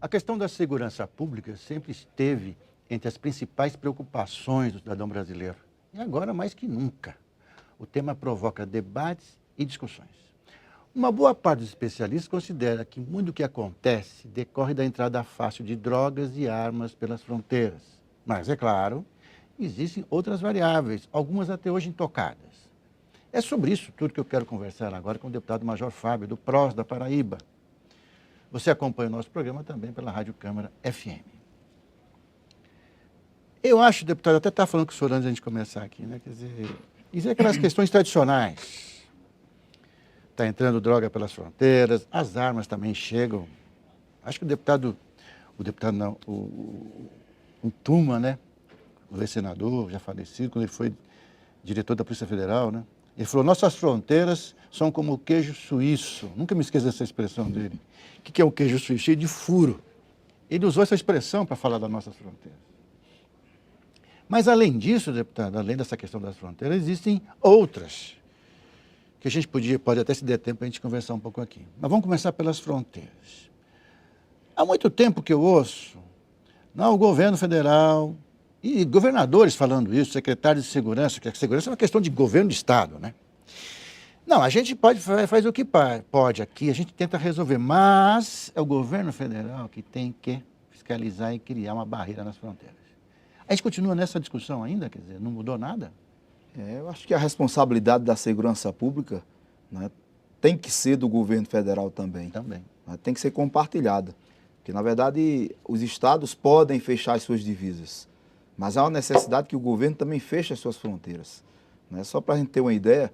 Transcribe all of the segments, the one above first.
A questão da segurança pública sempre esteve entre as principais preocupações do cidadão brasileiro. E agora, mais que nunca, o tema provoca debates e discussões. Uma boa parte dos especialistas considera que muito do que acontece decorre da entrada fácil de drogas e armas pelas fronteiras. Mas, é claro, existem outras variáveis, algumas até hoje intocadas. É sobre isso tudo que eu quero conversar agora com o deputado Major Fábio, do PROS da Paraíba. Você acompanha o nosso programa também pela Rádio Câmara FM. Eu acho, deputado, até estava falando com o senhor antes de a gente começar aqui, né? Quer dizer, isso é aquelas questões tradicionais. Está entrando droga pelas fronteiras, as armas também chegam. Acho que o deputado não, o Tuma, né? O ex-senador, já falecido, quando ele foi diretor da Polícia Federal, né? Ele falou, nossas fronteiras são como o queijo suíço. Nunca me esqueço dessa expressão dele. O que é o queijo suíço? Cheio de furo. Ele usou essa expressão para falar das nossas fronteiras. Mas, além disso, deputado, além dessa questão das fronteiras, existem outras que a gente pode até se der tempo para a gente conversar um pouco aqui. Mas vamos começar pelas fronteiras. Há muito tempo que eu ouço, não, o governo federal e governadores falando isso, secretários de segurança, que a segurança é uma questão de governo de Estado, né? Não, a gente faz o que pode aqui, a gente tenta resolver, mas é o governo federal que tem que fiscalizar e criar uma barreira nas fronteiras. A gente continua nessa discussão ainda, quer dizer, não mudou nada? Eu acho que a responsabilidade da segurança pública, né, tem que ser do governo federal também. Também. Né, tem que ser compartilhada. Porque, na verdade, os estados podem fechar as suas divisas, mas há uma necessidade que o governo também feche as suas fronteiras. Né? Só para a gente ter uma ideia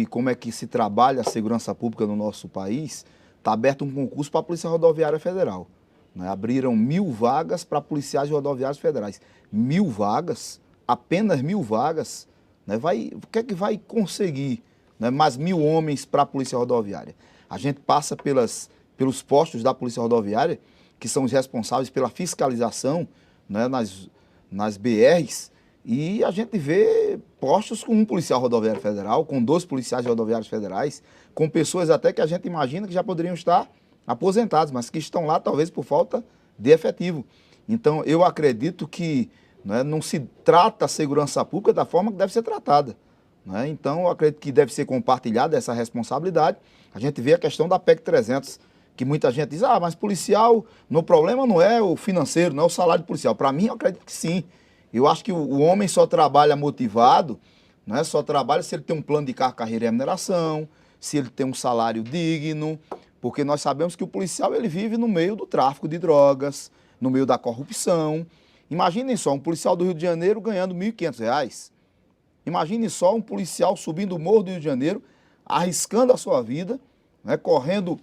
como é que se trabalha a segurança pública no nosso país, está aberto um concurso para a Polícia Rodoviária Federal. Né? Abriram 1.000 vagas para policiais rodoviários federais. 1.000 vagas, apenas 1.000 vagas, né? O que é que vai conseguir, né? Mais 1.000 homens para a Polícia Rodoviária? A gente passa pelos postos da Polícia Rodoviária, que são os responsáveis pela fiscalização, né, nas BRs, e a gente vê postos com um policial rodoviário federal, com 2 policiais rodoviários federais, com pessoas até que a gente imagina que já poderiam estar aposentados, mas que estão lá talvez por falta de efetivo. Então, eu acredito que, né, não se trata a segurança pública da forma que deve ser tratada. Né? Então, eu acredito que deve ser compartilhada essa responsabilidade. A gente vê a questão da PEC 300, que muita gente diz, mas policial, o problema não é o financeiro, não é o salário do policial. Para mim, eu acredito que sim. Eu acho que o homem só trabalha motivado, né? Só trabalha se ele tem um plano de carreira e remuneração, se ele tem um salário digno, porque nós sabemos que o policial ele vive no meio do tráfico de drogas, no meio da corrupção. Imaginem só, um policial do Rio de Janeiro ganhando R$ 1.500. Imaginem só um policial subindo o morro do Rio de Janeiro, arriscando a sua vida, né? Correndo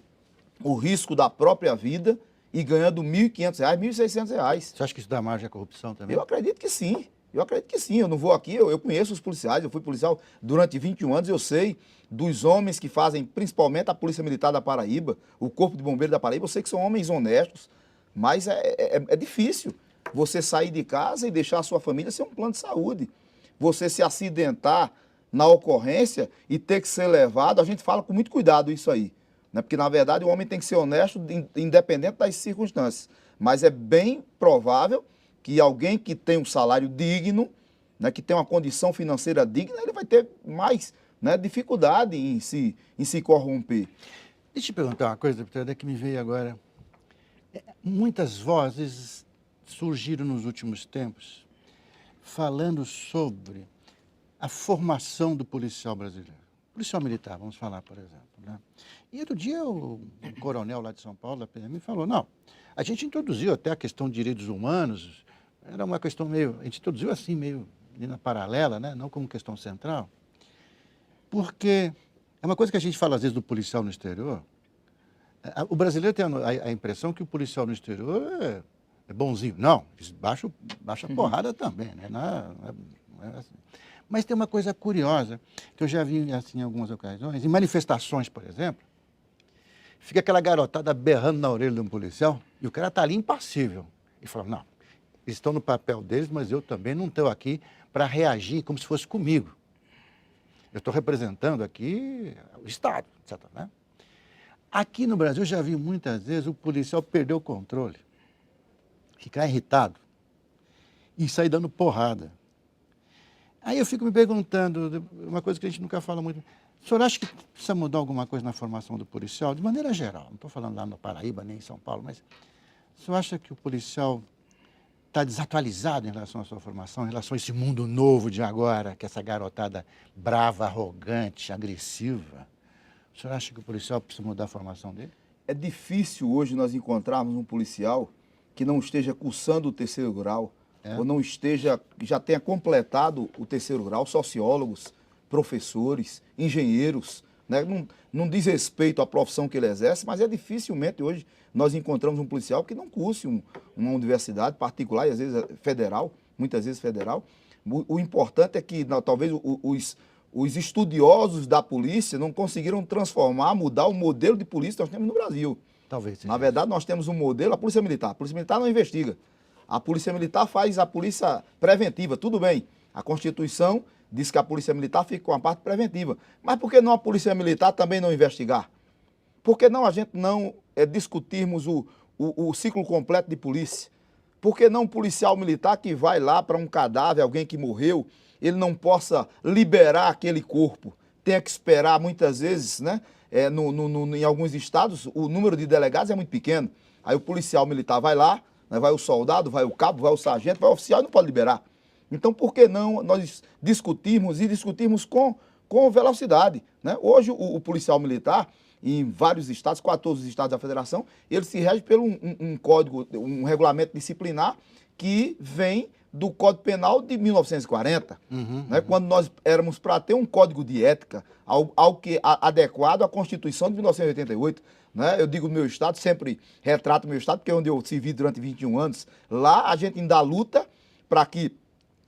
o risco da própria vida e ganhando R$ 1.500, R$ 1.600. Você acha que isso dá margem à corrupção também? Eu acredito que sim. Eu não vou aqui, eu conheço os policiais, eu fui policial durante 21 anos, eu sei dos homens que fazem, principalmente a Polícia Militar da Paraíba, o Corpo de Bombeiros da Paraíba, eu sei que são homens honestos, mas é difícil você sair de casa e deixar a sua família sem um plano de saúde. Você se acidentar na ocorrência e ter que ser levado, a gente fala com muito cuidado isso aí. Né? Porque, na verdade, o homem tem que ser honesto, independente das circunstâncias. Mas é bem provável que alguém que tem um salário digno, né, que tem uma condição financeira digna, ele vai ter mais, né, dificuldade em se corromper. Deixa eu te perguntar uma coisa, deputada, que me veio agora. Muitas vozes surgiram nos últimos tempos falando sobre a formação do policial brasileiro. Policial militar, vamos falar, por exemplo. Né? E outro dia o coronel lá de São Paulo, da PM, falou, não, a gente introduziu até a questão de direitos humanos, era uma questão a gente introduziu assim, meio na paralela, né? Não como questão central, porque é uma coisa que a gente fala às vezes do policial no exterior, o brasileiro tem a impressão que o policial no exterior é bonzinho. Não, baixa a porrada também, né? Não é assim. Mas tem uma coisa curiosa, que eu já vi assim, em algumas ocasiões, em manifestações, por exemplo, fica aquela garotada berrando na orelha de um policial e o cara está ali impassível. E fala, não, eles estão no papel deles, mas eu também não estou aqui para reagir como se fosse comigo. Eu estou representando aqui o Estado, etc. Né? Aqui no Brasil, eu já vi muitas vezes o policial perder o controle, ficar irritado e sair dando porrada. Aí eu fico me perguntando, uma coisa que a gente nunca fala muito, o senhor acha que precisa mudar alguma coisa na formação do policial, de maneira geral? Não estou falando lá no Paraíba, nem em São Paulo, mas o senhor acha que o policial está desatualizado em relação à sua formação, em relação a esse mundo novo de agora, que essa garotada brava, arrogante, agressiva? O senhor acha que o policial precisa mudar a formação dele? É difícil hoje nós encontrarmos um policial que não esteja cursando o terceiro grau, ou não esteja, já tenha completado o terceiro grau, sociólogos, professores, engenheiros, né? Não diz respeito à profissão que ele exerce, mas é dificilmente hoje nós encontramos um policial que não curse uma universidade particular, e às vezes federal, muitas vezes federal. O importante é que talvez os estudiosos da polícia não conseguiram transformar, mudar o modelo de polícia que nós temos no Brasil. Talvez seja. Na verdade, nós temos um modelo, a Polícia Militar. A Polícia Militar não investiga. A Polícia Militar faz a polícia preventiva, tudo bem. A Constituição diz que a Polícia Militar fica com a parte preventiva. Mas por que não a Polícia Militar também não investigar? Por que não a gente não discutirmos o ciclo completo de polícia? Por que não um policial militar que vai lá para um cadáver, alguém que morreu, ele não possa liberar aquele corpo? Tenha que esperar muitas vezes, né? Em alguns estados, o número de delegados é muito pequeno. Aí o policial militar vai lá, né, vai o soldado, vai o cabo, vai o sargento, vai o oficial e não pode liberar. Então, por que não nós discutirmos com velocidade, né? Hoje, o policial militar, em vários estados, quase todos os estados da federação, ele se rege por um código, um regulamento disciplinar que vem do Código Penal de 1940, né? Quando nós éramos para ter um código de ética adequado à Constituição de 1988. Né? Eu digo meu estado, sempre retrato meu estado, porque é onde eu servi durante 21 anos. Lá a gente ainda luta para que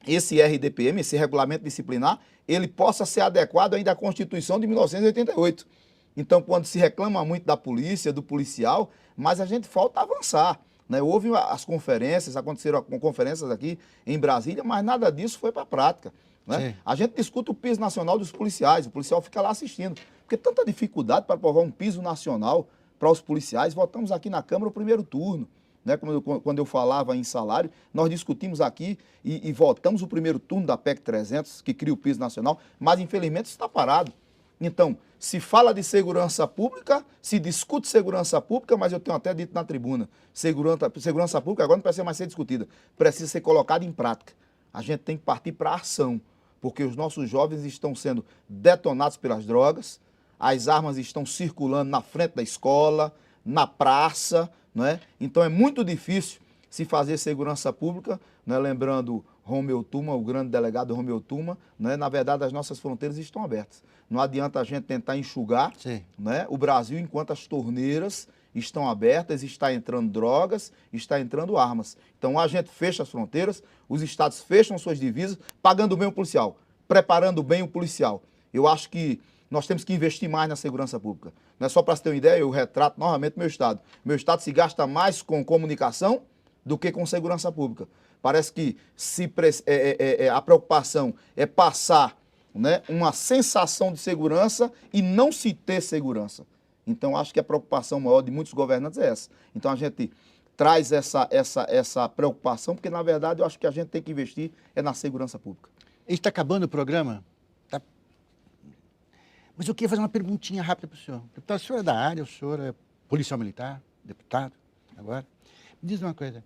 esse RDPM, esse regulamento disciplinar, ele possa ser adequado ainda à Constituição de 1988. Então, quando se reclama muito da polícia, do policial, mas a gente falta avançar. Né? Houve as conferências, aconteceram conferências aqui em Brasília, mas nada disso foi para a prática. Né? A gente discute o piso nacional dos policiais, o policial fica lá assistindo. Porque tanta dificuldade para aprovar um piso nacional para os policiais. Votamos aqui na Câmara o primeiro turno. Né? Quando eu falava em salário, nós discutimos aqui e votamos o primeiro turno da PEC 300, que cria o piso nacional, mas infelizmente isso está parado. Então, se fala de segurança pública, se discute segurança pública, mas eu tenho até dito na tribuna, segurança pública agora não precisa mais ser discutida, precisa ser colocada em prática. A gente tem que partir para a ação, porque os nossos jovens estão sendo detonados pelas drogas, as armas estão circulando na frente da escola, na praça, não é? Então é muito difícil se fazer segurança pública, né? Lembrando Romeu Tuma, o grande delegado Romeu Tuma, né? Na verdade as nossas fronteiras estão abertas. Não adianta a gente tentar enxugar, né? O Brasil enquanto as torneiras estão abertas, está entrando drogas, está entrando armas. Então a gente fecha as fronteiras, os estados fecham suas divisas, pagando bem o policial, preparando bem o policial. Eu acho que nós temos que investir mais na segurança pública. Não é só para você ter uma ideia, eu retrato novamente meu estado. Meu estado se gasta mais com comunicação do que com segurança pública. Parece que a preocupação é passar, né, uma sensação de segurança e não se ter segurança. Então, acho que a preocupação maior de muitos governantes é essa. Então, a gente traz essa preocupação, porque, na verdade, eu acho que a gente tem que investir na segurança pública. A gente está acabando o programa. Mas eu queria fazer uma perguntinha rápida para o senhor. Deputado, o senhor é da área, o senhor é policial militar, deputado, agora. Me diz uma coisa,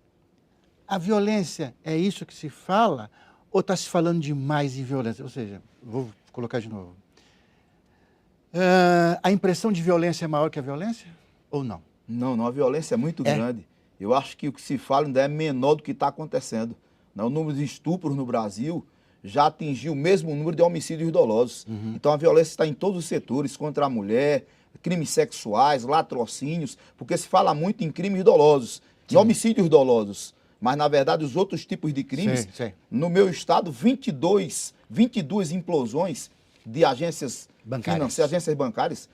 a violência é isso que se fala ou está se falando demais em violência? Ou seja, vou colocar de novo. A impressão de violência é maior que a violência ou não? Não, a violência é muito grande. Eu acho que o que se fala ainda é menor do que está acontecendo. O número de estupros no Brasil já atingiu o mesmo número de homicídios dolosos. Então a violência está em todos os setores, contra a mulher, crimes sexuais, latrocínios, porque se fala muito em crimes dolosos, em homicídios dolosos. Mas, na verdade, os outros tipos de crimes, no meu estado, 22 implosões de agências financeiras, agências bancárias,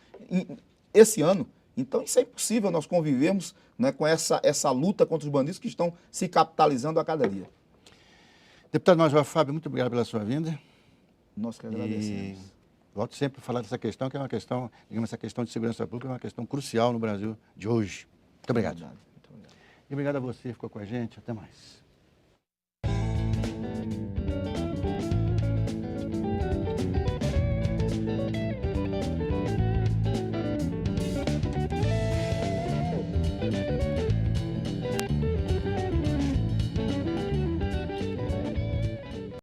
esse ano. Então, isso é impossível nós convivermos, né, com essa luta contra os bandidos que estão se capitalizando a cada dia. Deputado Major Fábio, muito obrigado pela sua vinda. Nós que agradecemos. Volto sempre a falar dessa questão, que é uma questão, digamos, essa questão de segurança pública é uma questão crucial no Brasil de hoje. Muito obrigado. Verdade. Muito obrigado. E obrigado a você que ficou com a gente. Até mais.